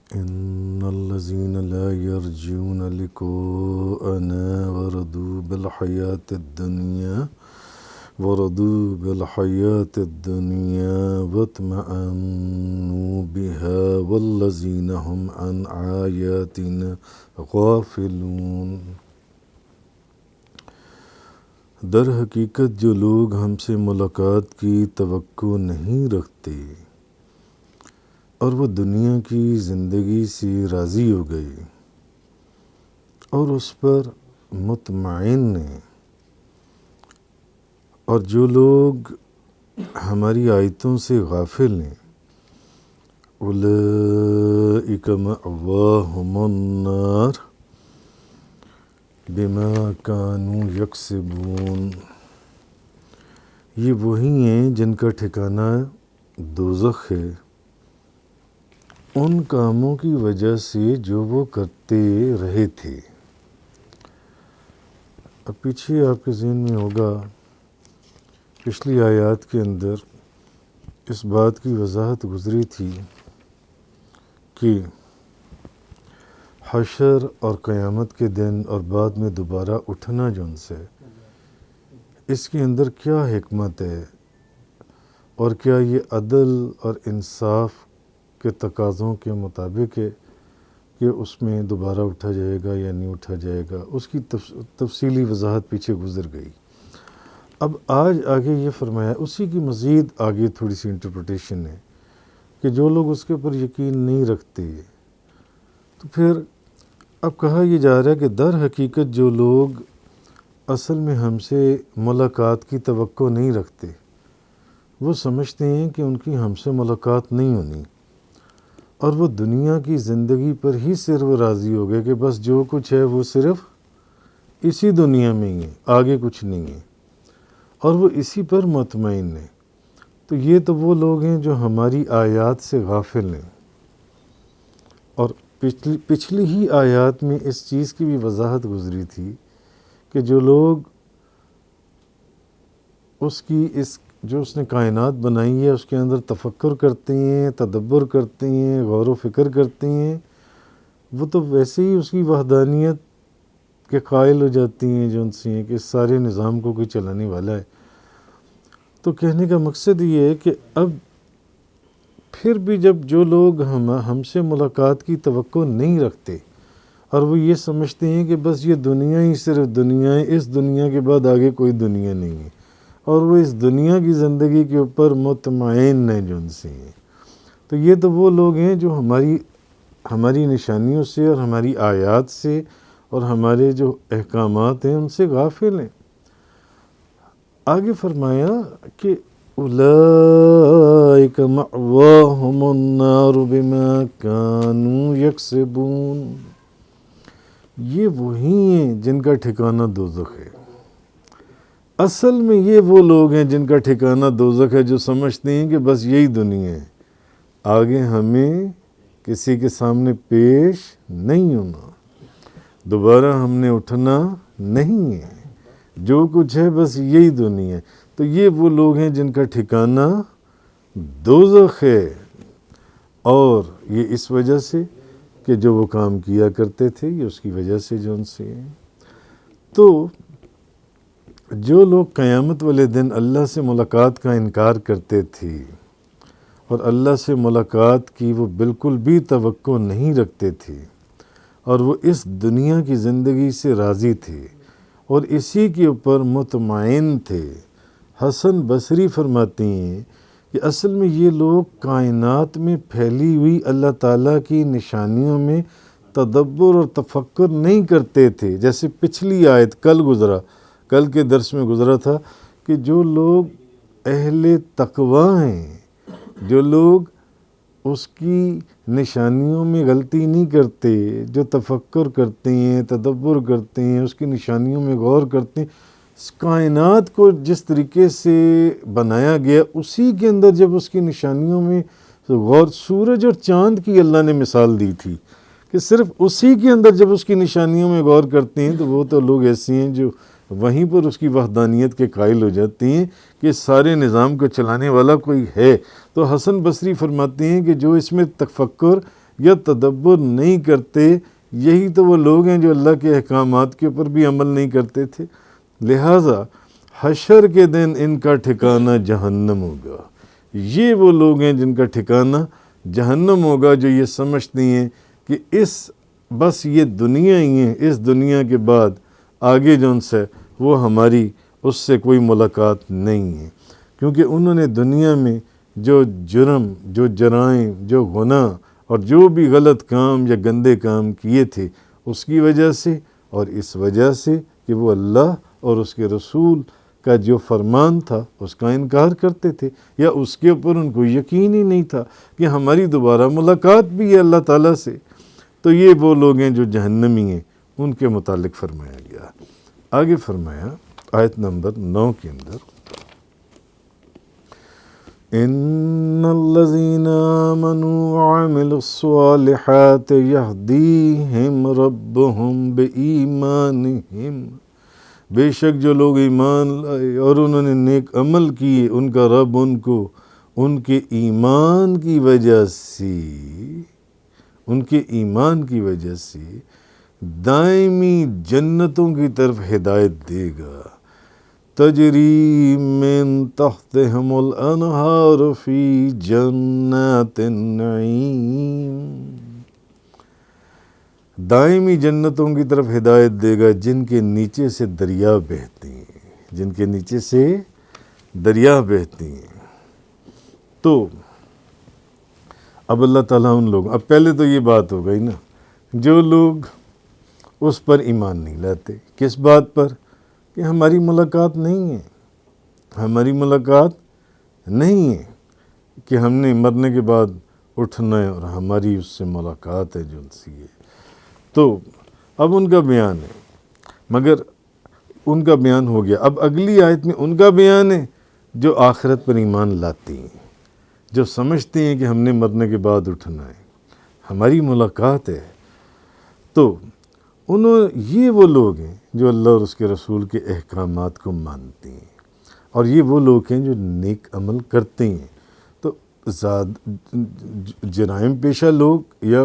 إن الذين لا يرجون لقاءنا ورضوا بالحياة الدنيا واطمأنوا بها والذين هم عن آياتنا غافلون۔ در حقیقت جو لوگ ہم سے ملاقات کی توقع نہیں رکھتے اور وہ دنیا کی زندگی سے راضی ہو گئے اور اس پر مطمئن ہیں، اور جو لوگ ہماری آیتوں سے غافل ہیں اولئک مأواہم النار بما کانوا یکسبون، یہ وہی ہیں جن کا ٹھکانہ دوزخ ہے ان کاموں کی وجہ سے جو وہ کرتے رہے تھے۔ اب پیچھے آپ کے ذہن میں ہوگا پچھلی آیات کے اندر اس بات کی وضاحت گزری تھی کہ حشر اور قیامت کے دن اور بعد میں دوبارہ اٹھنا جو ان سے اس کے اندر کیا حکمت ہے، اور کیا یہ عدل اور انصاف کے تقاضوں کے مطابق ہے کہ اس میں دوبارہ اٹھا جائے گا یا نہیں اٹھا جائے گا، اس کی تفصیلی وضاحت پیچھے گزر گئی۔ اب آج آگے یہ فرمایا، اسی کی مزید آگے تھوڑی سی انٹرپریٹیشن ہے کہ جو لوگ اس کے اوپر یقین نہیں رکھتے، تو پھر اب کہا یہ جا رہا ہے کہ در حقیقت جو لوگ اصل میں ہم سے ملاقات کی توقع نہیں رکھتے، وہ سمجھتے ہیں کہ ان کی ہم سے ملاقات نہیں ہونی، اور وہ دنیا کی زندگی پر ہی صرف راضی ہو گئے کہ بس جو کچھ ہے وہ صرف اسی دنیا میں ہی ہے، آگے کچھ نہیں ہے، اور وہ اسی پر مطمئن ہیں۔ تو یہ تو وہ لوگ ہیں جو ہماری آیات سے غافل ہیں، اور پچھلی ہی آیات میں اس چیز کی بھی وضاحت گزری تھی کہ جو لوگ جو اس نے کائنات بنائی ہے اس کے اندر تفکر کرتے ہیں، تدبر کرتے ہیں، غور و فکر کرتے ہیں، وہ تو ویسے ہی اس کی وحدانیت کے قائل ہو جاتی ہیں جو ان سے ہیں کہ اس سارے نظام کو کوئی چلانے والا ہے۔ تو کہنے کا مقصد یہ ہے کہ اب پھر بھی جب جو لوگ ہم سے ملاقات کی توقع نہیں رکھتے اور وہ یہ سمجھتے ہیں کہ بس یہ دنیا ہی صرف دنیا ہے، اس دنیا کے بعد آگے کوئی دنیا نہیں ہے، اور وہ اس دنیا کی زندگی کے اوپر مطمئن ہیں جو ان سے ہیں، تو یہ تو وہ لوگ ہیں جو ہماری نشانیوں سے اور ہماری آیات سے اور ہمارے جو احکامات ہیں ان سے غافل ہیں۔ آگے فرمایا کہ اولئک مأواہم النار بما کانوا یکسبون، یہ وہی ہیں جن کا ٹھکانہ دوزخ ہے۔ اصل میں یہ وہ لوگ ہیں جن کا ٹھکانہ دوزخ ہے، جو سمجھتے ہیں کہ بس یہی دنیا ہے، آگے ہمیں کسی کے سامنے پیش نہیں ہونا، دوبارہ ہم نے اٹھنا نہیں ہے، جو کچھ ہے بس یہی دنیا ہے۔ تو یہ وہ لوگ ہیں جن کا ٹھکانہ دوزخ ہے، اور یہ اس وجہ سے کہ جو وہ کام کیا کرتے تھے، یہ اس کی وجہ سے جو ان سے ہیں۔ تو جو لوگ قیامت والے دن اللہ سے ملاقات کا انکار کرتے تھے اور اللہ سے ملاقات کی وہ بالکل بھی توقع نہیں رکھتے تھے، اور وہ اس دنیا کی زندگی سے راضی تھے اور اسی کے اوپر مطمئن تھے، حسن بصری فرماتے ہیں کہ اصل میں یہ لوگ کائنات میں پھیلی ہوئی اللہ تعالیٰ کی نشانیوں میں تدبر اور تفکر نہیں کرتے تھے۔ جیسے پچھلی آیت کل کے درس میں گزرا تھا کہ جو لوگ اہل تقوی ہیں، جو لوگ اس کی نشانیوں میں غلطی نہیں کرتے، جو تفکر کرتے ہیں، تدبر کرتے ہیں، اس کی نشانیوں میں غور کرتے ہیں، اس کائنات کو جس طریقے سے بنایا گیا اسی کے اندر جب اس کی نشانیوں میں غور، سورج اور چاند کی اللہ نے مثال دی تھی کہ صرف اسی کے اندر جب اس کی نشانیوں میں غور کرتے ہیں تو وہ تو لوگ ایسے ہیں جو وہیں پر اس کی وحدانیت کے قائل ہو جاتے ہیں کہ سارے نظام کو چلانے والا کوئی ہے۔ تو حسن بصری فرماتے ہیں کہ جو اس میں تفکر یا تدبر نہیں کرتے، یہی تو وہ لوگ ہیں جو اللہ کے احکامات کے اوپر بھی عمل نہیں کرتے تھے۔ لہٰذا حشر کے دن ان کا ٹھکانہ جہنم ہوگا۔ یہ وہ لوگ ہیں جن کا ٹھکانہ جہنم ہوگا، جو یہ سمجھتی ہیں کہ بس یہ دنیا ہی ہے، اس دنیا کے بعد آگے جو ان سے وہ ہماری اس سے کوئی ملاقات نہیں ہے، کیونکہ انہوں نے دنیا میں جو جرم، جو جرائم، جو گناہ اور جو بھی غلط کام یا گندے کام کیے تھے، اس کی وجہ سے اور اس وجہ سے کہ وہ اللہ اور اس کے رسول کا جو فرمان تھا اس کا انکار کرتے تھے، یا اس کے اوپر ان کو یقین ہی نہیں تھا کہ ہماری دوبارہ ملاقات بھی ہے اللہ تعالیٰ سے۔ تو یہ وہ لوگ ہیں جو جہنمی ہیں، ان کے متعلق فرمایا گیا۔ آگے فرمایا آیت نمبر 9 کے اندر، ان الذین آمنوا وعملوا الصالحات یہدیہم ربہم بایمانہم، بے شک جو لوگ ایمان لائے اور انہوں نے نیک عمل کیے، ان کا رب ان کو ان کے ایمان کی وجہ سے، ان کے ایمان کی وجہ سے دائمی جنتوں کی طرف ہدایت دے گا، تجری من تحتہم الانہار فی جنات النعیم، دائمی جنتوں کی طرف ہدایت دے گا جن کے نیچے سے دریا بہتے ہیں، جن کے نیچے سے دریا بہتے ہیں۔ تو اب اللہ تعالیٰ ان لوگوں، اب پہلے تو یہ بات ہو گئی نا، جو لوگ اس پر ایمان نہیں لاتے، کس بات پر؟ کہ ہماری ملاقات نہیں ہے، ہماری ملاقات نہیں ہے، کہ ہم نے مرنے کے بعد اٹھنا ہے اور ہماری اس سے ملاقات ہے جو ان سے ہے۔ تو اب ان کا بیان ہے، مگر ان کا بیان ہو گیا، اب اگلی آیت میں ان کا بیان ہے جو آخرت پر ایمان لاتی ہیں، جو سمجھتے ہیں کہ ہم نے مرنے کے بعد اٹھنا ہے، ہماری ملاقات ہے۔ تو یہ وہ لوگ ہیں جو اللہ اور اس کے رسول کے احکامات کو مانتے ہیں، اور یہ وہ لوگ ہیں جو نیک عمل کرتے ہیں۔ تو جرائم پیشہ لوگ یا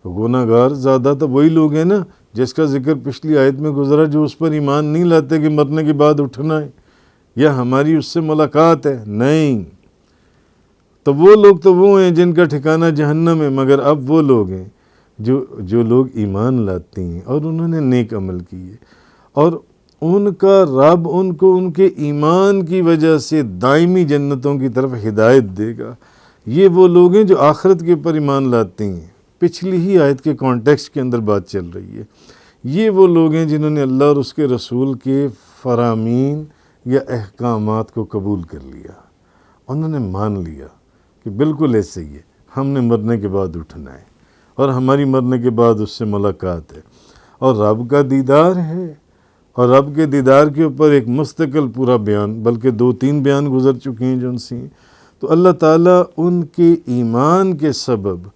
گناہ گار زیادہ تو وہی لوگ ہیں نا جس کا ذکر پچھلی آیت میں گزرا، جو اس پر ایمان نہیں لاتے کہ مرنے کے بعد اٹھنا ہے یا ہماری اس سے ملاقات ہے، نہیں۔ تو وہ لوگ تو وہ ہیں جن کا ٹھکانہ جہنم ہے، مگر اب وہ لوگ ہیں جو لوگ ایمان لاتے ہیں اور انہوں نے نیک عمل کیے، اور ان کا رب ان کو ان کے ایمان کی وجہ سے دائمی جنتوں کی طرف ہدایت دے گا۔ یہ وہ لوگ ہیں جو آخرت کے اوپر ایمان لاتے ہیں، پچھلی ہی آیت کے کانٹیکسٹ کے اندر بات چل رہی ہے۔ یہ وہ لوگ ہیں جنہوں نے اللہ اور اس کے رسول کے فرامین یا احکامات کو قبول کر لیا، انہوں نے مان لیا کہ بالکل ایسے ہی ہے، ہم نے مرنے کے بعد اٹھنا ہے اور ہماری مرنے کے بعد اس سے ملاقات ہے، اور رب کا دیدار ہے، اور رب کے دیدار کے اوپر ایک مستقل پورا بیان، بلکہ 2-3 بیان گزر چکے ہیں جو ان سے ہیں۔ تو اللہ تعالیٰ ان کے ایمان کے سبب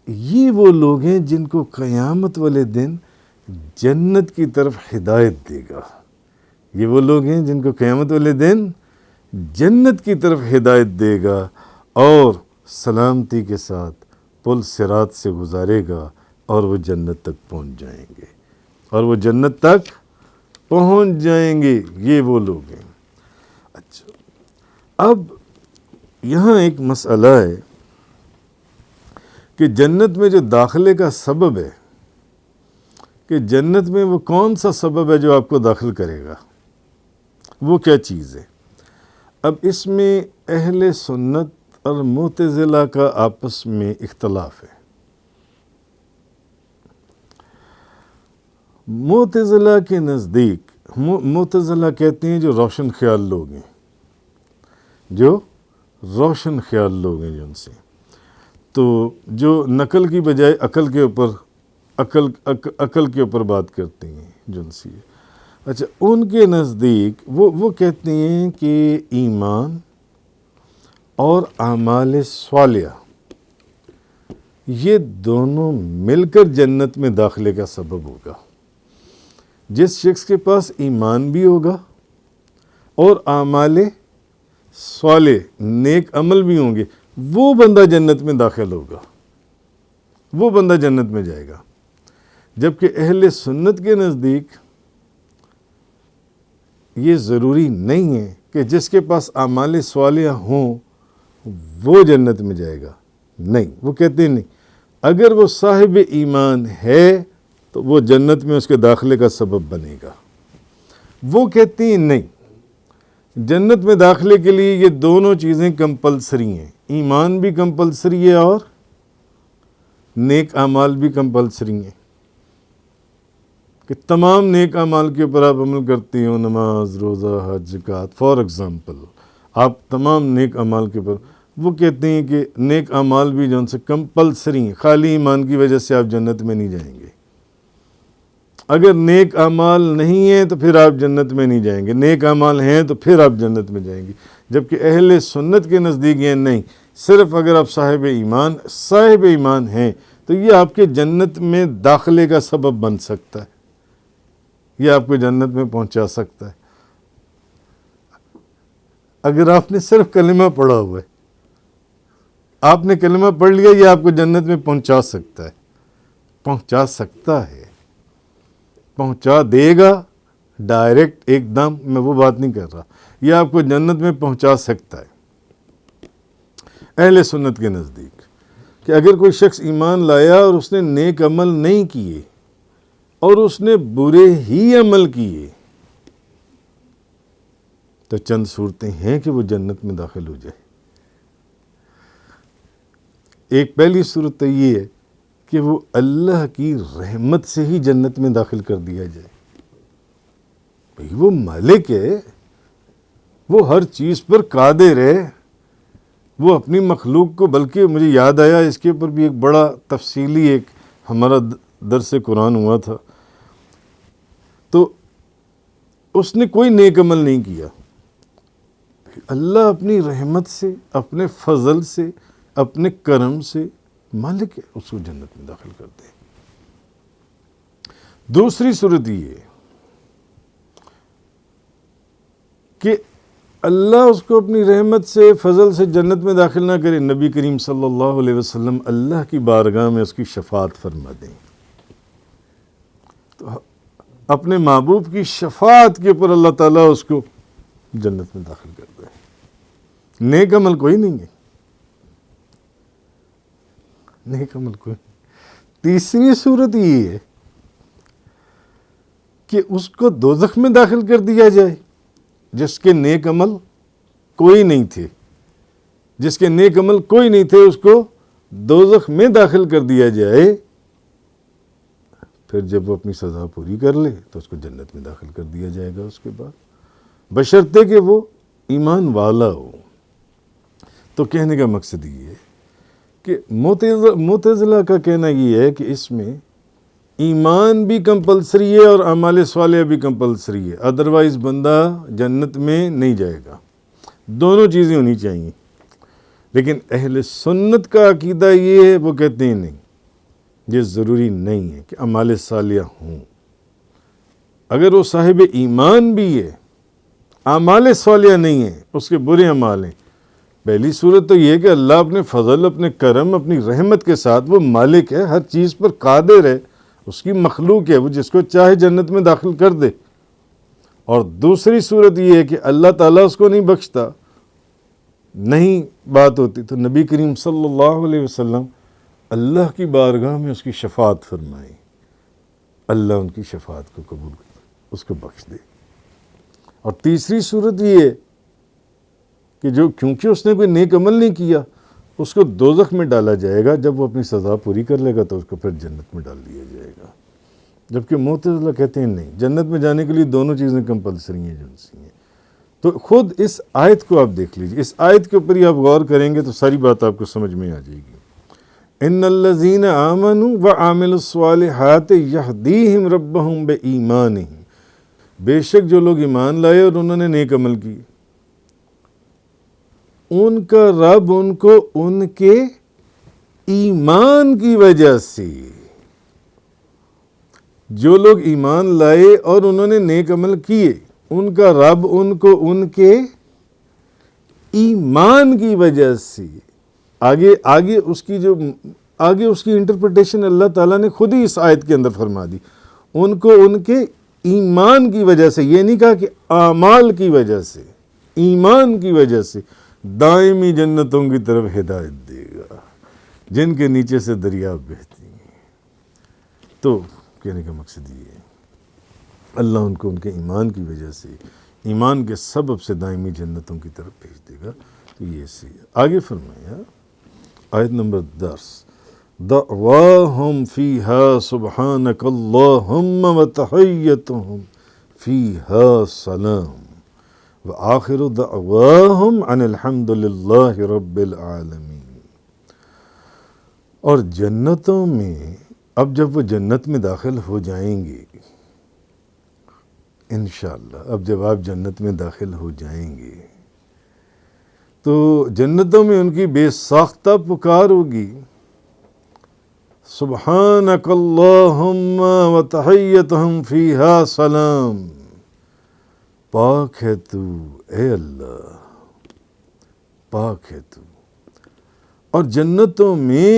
یہ وہ لوگ ہیں جن کو قیامت والے دن جنت کی طرف ہدایت دے گا۔ یہ وہ لوگ ہیں جن کو قیامت والے دن جنت کی طرف ہدایت دے گا، اور سلامتی کے ساتھ پل صراط سے گزارے گا، اور وہ جنت تک پہنچ جائیں گے، اور وہ جنت تک پہنچ جائیں گے۔ یہ وہ لوگ ہیں۔ اچھا، اب یہاں ایک مسئلہ ہے کہ جنت میں جو داخلے کا سبب ہے، کہ جنت میں وہ کون سا سبب ہے جو آپ کو داخل کرے گا، وہ کیا چیز ہے؟ اب اس میں اہل سنت اور معتزلہ کا آپس میں اختلاف ہے۔ معتزلہ کے نزدیک، معتزلہ کہتے ہیں جو روشن خیال لوگ ہیں، جو روشن خیال لوگ ہیں جن سے، تو جو نقل کی بجائے عقل کے اوپر بات کرتے ہیں جن سے، اچھا، ان کے نزدیک وہ کہتے ہیں کہ ایمان اور اعمال صالحہ یہ دونوں مل کر جنت میں داخلے کا سبب ہوگا۔ جس شخص کے پاس ایمان بھی ہوگا اور اعمال صالح نیک عمل بھی ہوں گے، وہ بندہ جنت میں داخل ہوگا۔ وہ بندہ جنت میں جائے گا. جبکہ اہل سنت کے نزدیک یہ ضروری نہیں ہے کہ جس کے پاس اعمال صالحہ ہوں وہ جنت میں جائے گا. نہیں، وہ کہتے ہیں نہیں، اگر وہ صاحب ایمان ہے تو وہ جنت میں اس کے داخلے کا سبب بنے گا. وہ کہتے ہیں نہیں، جنت میں داخلے کے لیے یہ دونوں چیزیں کمپلسری ہیں. ایمان بھی کمپلسری ہے اور نیک اعمال بھی کمپلسری ہیں، کہ تمام نیک اعمال کے اوپر آپ عمل کرتے ہو، نماز، روزہ، حج، زکوٰۃ، فار ایگزامپل آپ تمام نیک اعمال کے اوپر. وہ کہتے ہیں کہ نیک اعمال بھی جو ان سے کمپلسری ہیں، خالی ایمان کی وجہ سے آپ جنت میں نہیں جائیں گے. اگر نیک اعمال نہیں ہیں تو پھر آپ جنت میں نہیں جائیں گے، نیک اعمال ہیں تو پھر آپ جنت میں جائیں گے. جبکہ اہل سنت کے نزدیک یہ نہیں، صرف اگر آپ صاحب ایمان ہیں تو یہ آپ کے جنت میں داخلے کا سبب بن سکتا ہے، یہ آپ کو جنت میں پہنچا سکتا ہے. اگر آپ نے صرف کلمہ پڑھا ہوا ہے، آپ نے کلمہ پڑھ لیا، یہ آپ کو جنت میں پہنچا سکتا ہے، پہنچا سکتا ہے، پہنچا دے گا ڈائریکٹ ایک دم. میں وہ بات نہیں کر رہا، یہ آپ کو جنت میں پہنچا سکتا ہے. اہل سنت کے نزدیک کہ اگر کوئی شخص ایمان لایا اور اس نے نیک عمل نہیں کیے اور اس نے برے ہی عمل کیے تو چند صورتیں ہیں کہ وہ جنت میں داخل ہو جائے. ایک پہلی صورت تو یہ ہے کہ وہ اللہ کی رحمت سے ہی جنت میں داخل کر دیا جائے. بھئی وہ مالک ہے، وہ ہر چیز پر قادر ہے، وہ اپنی مخلوق کو. بلکہ مجھے یاد آیا اس کے اوپر بھی ایک بڑا تفصیلی ایک ہمارا درس قرآن ہوا تھا، تو اس نے کوئی نیک عمل نہیں کیا. اللہ اپنی رحمت سے، اپنے فضل سے، اپنے کرم سے مالک ہے، اس کو جنت میں داخل کر دے. دوسری صورت یہ ہے کہ اللہ اس کو اپنی رحمت سے، فضل سے جنت میں داخل نہ کرے، نبی کریم صلی اللہ علیہ وسلم اللہ کی بارگاہ میں اس کی شفاعت فرما دیں. تو اپنے محبوب کی شفاعت کے اوپر اللہ تعالیٰ اس کو جنت میں داخل کر دے. نیک عمل کوئی نہیں ہے، نیک عمل کوئی نہیں. تیسری صورت یہ ہے کہ اس کو دوزخ میں داخل کر دیا جائے، جس کے نیک عمل کوئی نہیں تھے، جس کے نیک عمل کوئی نہیں تھے، اس کو دوزخ میں داخل کر دیا جائے. پھر جب وہ اپنی سزا پوری کر لے تو اس کو جنت میں داخل کر دیا جائے گا اس کے بعد، بشرطے کہ وہ ایمان والا ہو. تو کہنے کا مقصد یہ ہے کہ معتزلہ کا کہنا یہ ہے کہ اس میں ایمان بھی کمپلسری ہے اور اعمال صالحہ بھی کمپلسری ہے، ادروائز بندہ جنت میں نہیں جائے گا. دونوں چیزیں ہونی چاہیے. لیکن اہل سنت کا عقیدہ یہ ہے، وہ کہتے ہیں نہیں، یہ ضروری نہیں ہے کہ اعمال صالحہ ہوں. اگر وہ صاحب ایمان بھی ہے، اعمال صالحہ نہیں ہیں، اس کے برے اعمال ہیں، پہلی صورت تو یہ کہ اللہ اپنے فضل، اپنے کرم، اپنی رحمت کے ساتھ وہ مالک ہے، ہر چیز پر قادر ہے، اس کی مخلوق ہے، وہ جس کو چاہے جنت میں داخل کر دے. اور دوسری صورت یہ ہے کہ اللہ تعالیٰ اس کو نہیں بخشتا. نہیں بات ہوتی تو نبی کریم صلی اللہ علیہ وسلم اللہ کی بارگاہ میں اس کی شفاعت فرمائے، اللہ ان کی شفاعت کو قبول کرے، اس کو بخش دے. اور تیسری صورت یہ ہے کہ جو کیونکہ اس نے کوئی نیک عمل نہیں کیا، اس کو دوزخ میں ڈالا جائے گا. جب وہ اپنی سزا پوری کر لے گا تو اس کو پھر جنت میں ڈال دیا جائے گا. جبکہ معتزلہ کہتے ہیں نہیں، جنت میں جانے کے لیے دونوں چیزیں کمپلسری ہیں، جنسی ہیں. تو خود اس آیت کو آپ دیکھ لیجیے، اس آیت کے اوپر ہی آپ غور کریں گے تو ساری بات آپ کو سمجھ میں آ جائے گی. ان الذین آمنوا وعملوا الصالحات یہدیہم ربہم بایمانہم، بے شک جو لوگ ایمان لائے اور انہوں نے نیک عمل کیے، ان کا رب ان کو ان کے ایمان کی وجہ سے، جو لوگ ایمان لائے اور انہوں نے نیک عمل کیے، ان کا رب ان کو ان کے ایمان کی وجہ سے، آگے اس کی جو آگے اس کی انٹرپریٹیشن اللہ تعالیٰ نے خود ہی اس آیت کے اندر فرما دی. ان کو ان کے ایمان کی وجہ سے، یہ نہیں کہا کہ اعمال کی وجہ سے، ایمان کی وجہ سے دائمی جنتوں کی طرف ہدایت دے گا جن کے نیچے سے دریا بہتی ہیں. تو کہنے کا مقصد یہ ہے اللہ ان کو ان کے ایمان کی وجہ سے، ایمان کے سبب سے دائمی جنتوں کی طرف بھیج دے گا. تو یہ صحیح ہے. آگے فرمایا آیت نمبر 10 دعواہم فیہا سبحانک اللہم وتحیتہم فیہا سلام وآخر دعواہم ان الحمد للہ رب العالمین. اور جنتوں میں اب جب وہ جنت میں داخل ہو جائیں گے انشاءاللہ، اب جب آپ جنت میں داخل ہو جائیں گے تو جنتوں میں ان کی بے ساختہ پکار ہوگی سبحانک اللہم وتحیتہم فیہا سلام. پاک ہے تو اے اللہ، پاک ہے تو. اور جنتوں میں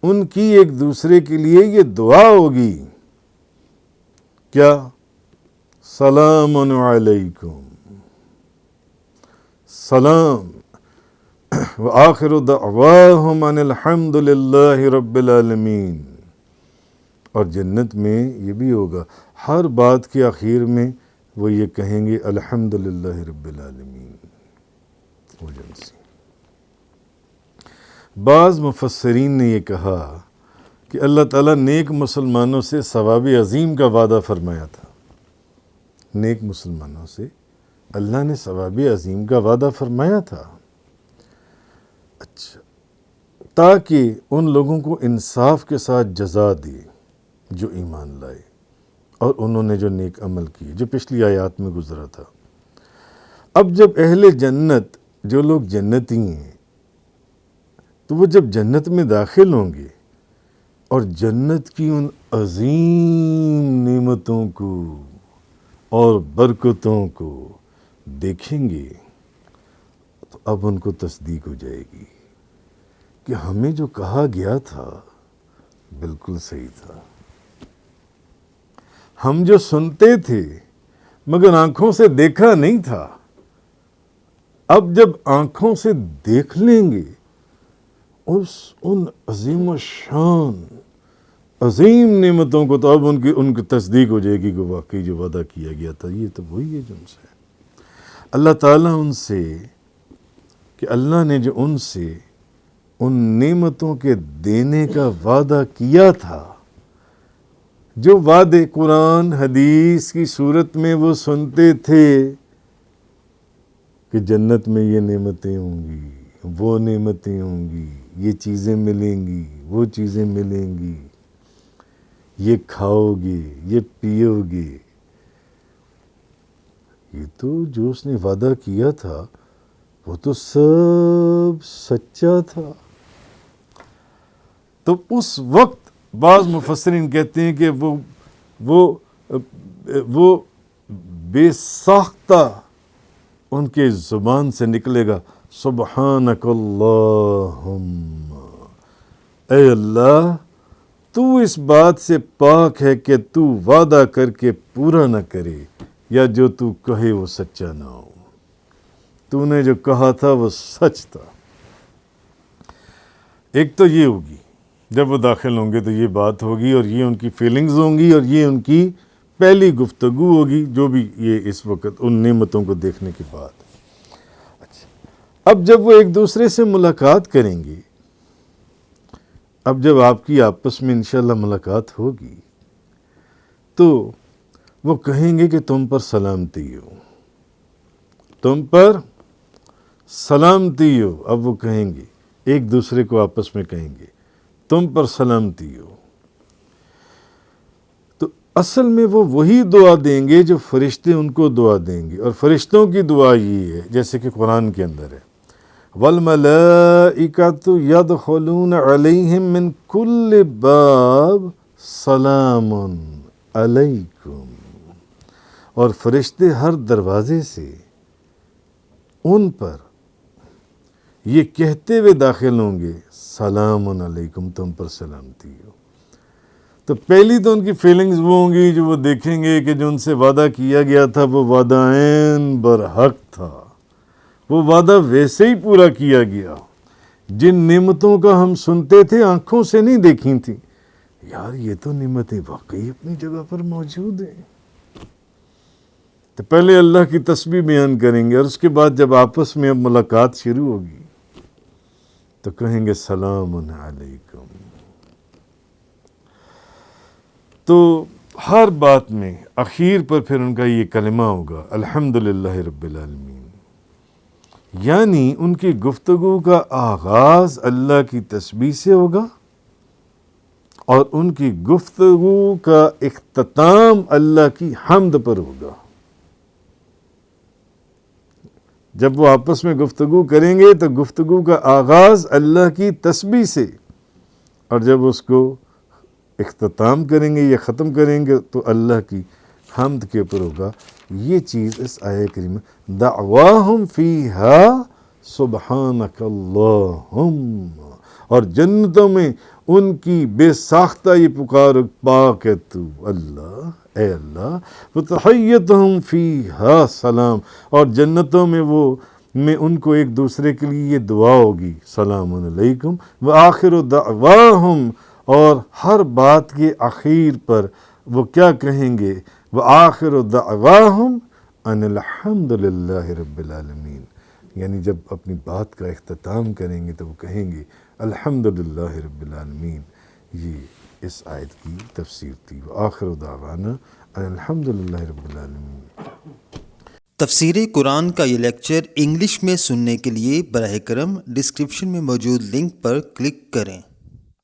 ان کی ایک دوسرے کے لیے یہ دعا ہوگی کیا؟ سلام علیکم، سلام. وآخر دعواہم ان الحمد للہ رب العالمین. اور جنت میں یہ بھی ہوگا ہر بات کے آخر میں وہ یہ کہیں گے الحمد للہ رب العالمین. بعض مفسرین نے یہ کہا کہ اللہ تعالیٰ نیک مسلمانوں سے ثواب عظیم کا وعدہ فرمایا تھا. نیک مسلمانوں سے اللہ نے ثواب عظیم کا وعدہ فرمایا تھا. اچھا، تاکہ ان لوگوں کو انصاف کے ساتھ جزا دے جو ایمان لائے اور انہوں نے جو نیک عمل کیے، جو پچھلی آیات میں گزرا تھا. اب جب اہل جنت، جو لوگ جنتی ہیں، تو وہ جب جنت میں داخل ہوں گے اور جنت کی ان عظیم نعمتوں کو اور برکتوں کو دیکھیں گے تو اب ان کو تصدیق ہو جائے گی کہ ہمیں جو کہا گیا تھا بالکل صحیح تھا. ہم جو سنتے تھے مگر آنکھوں سے دیکھا نہیں تھا، اب جب آنکھوں سے دیکھ لیں گے ان عظیم و شان عظیم نعمتوں کو، تو اب ان کی تصدیق ہو جائے گی کہ واقعی جو وعدہ کیا گیا تھا یہ تو وہی ہے جو ان سے. اللہ تعالیٰ ان سے، کہ اللہ نے جو ان سے ان نعمتوں کے دینے کا وعدہ کیا تھا، جو وعدے قرآن حدیث کی صورت میں وہ سنتے تھے کہ جنت میں یہ نعمتیں ہوں گی، وہ نعمتیں ہوں گی، یہ چیزیں ملیں گی، وہ چیزیں ملیں گی، یہ کھاؤ گے، یہ پیو گے، یہ تو جو اس نے وعدہ کیا تھا وہ تو سب سچا تھا. تو اس وقت بعض مفسرین کہتے ہیں کہ وہ بے ساختہ ان کے زبان سے نکلے گا سبحانک اللہم، اے اللہ تو اس بات سے پاک ہے کہ تو وعدہ کر کے پورا نہ کرے یا جو تو کہے وہ سچا نہ ہو. تو نے جو کہا تھا وہ سچ تھا. ایک تو یہ ہوگی جب وہ داخل ہوں گے تو یہ بات ہوگی اور یہ ان کی فیلنگز ہوں گی اور یہ ان کی پہلی گفتگو ہوگی جو بھی یہ اس وقت ان نعمتوں کو دیکھنے کے بعد. اچھا، اب جب وہ ایک دوسرے سے ملاقات کریں گے، اب جب آپ کی آپس میں انشاءاللہ ملاقات ہوگی تو وہ کہیں گے کہ تم پر سلامتی ہو، تم پر سلامتی ہو. اب وہ کہیں گے، ایک دوسرے کو آپس میں کہیں گے تم پر سلامتی ہو. تو اصل میں وہ وہی دعا دیں گے جو فرشتے ان کو دعا دیں گے، اور فرشتوں کی دعا یہ ہے جیسے کہ قرآن کے اندر ہے وَالْمَلَائِكَةُ يَدْخُلُونَ عَلَيْهِمْ مِنْ كُلِّ بَابٍ سَلَامٌ عَلَيْكُمْ. اور فرشتے ہر دروازے سے ان پر یہ کہتے ہوئے داخل ہوں گے سلام علیکم، تم پر سلامتی ہو. تو پہلی تو ان کی فیلنگز وہ ہوں گی جو وہ دیکھیں گے کہ جو ان سے وعدہ کیا گیا تھا وہ وعدہ عین برحق تھا، وہ وعدہ ویسے ہی پورا کیا گیا. جن نعمتوں کا ہم سنتے تھے آنکھوں سے نہیں دیکھی تھیں، یار یہ تو نعمتیں واقعی اپنی جگہ پر موجود ہیں. تو پہلے اللہ کی تسبیح بیان کریں گے، اور اس کے بعد جب آپس میں اب ملاقات شروع ہوگی تو کہیں گے سلام علیکم. تو ہر بات میں اخیر پر پھر ان کا یہ کلمہ ہوگا الحمدللہ رب العالمین. یعنی ان کی گفتگو کا آغاز اللہ کی تسبیح سے ہوگا اور ان کی گفتگو کا اختتام اللہ کی حمد پر ہوگا. جب وہ آپس میں گفتگو کریں گے تو گفتگو کا آغاز اللہ کی تسبیح سے، اور جب اس کو اختتام کریں گے یا ختم کریں گے تو اللہ کی حمد کے اوپر ہوگا. یہ چیز اس آیہ کریمہ دعواہم فیہا سبحانک اللہم، اور جنتوں میں ان کی بے ساختہ یہ پکار پاک ہے تو اللہ، اے اللہ. وتحیتہم فیہا سلام، اور جنتوں میں ان کو ایک دوسرے کے لیے یہ دعا ہوگی سلام علیکم. وآخر دعواہم، اور ہر بات کے اخیر پر وہ کیا کہیں گے؟ وآخر دعواہم ان الحمد للہ رب العالمین. یعنی جب اپنی بات کا اختتام کریں گے تو وہ کہیں گے الحمد للہ رب العالمین. یہ اس آیت کی تفسیر تھی. وآخر دعوانا ان الحمد للہ رب العالمین. تفسیر قرآن کا یہ لیکچر انگلش میں سننے کے لیے براہ کرم ڈسکرپشن میں موجود لنک پر کلک کریں.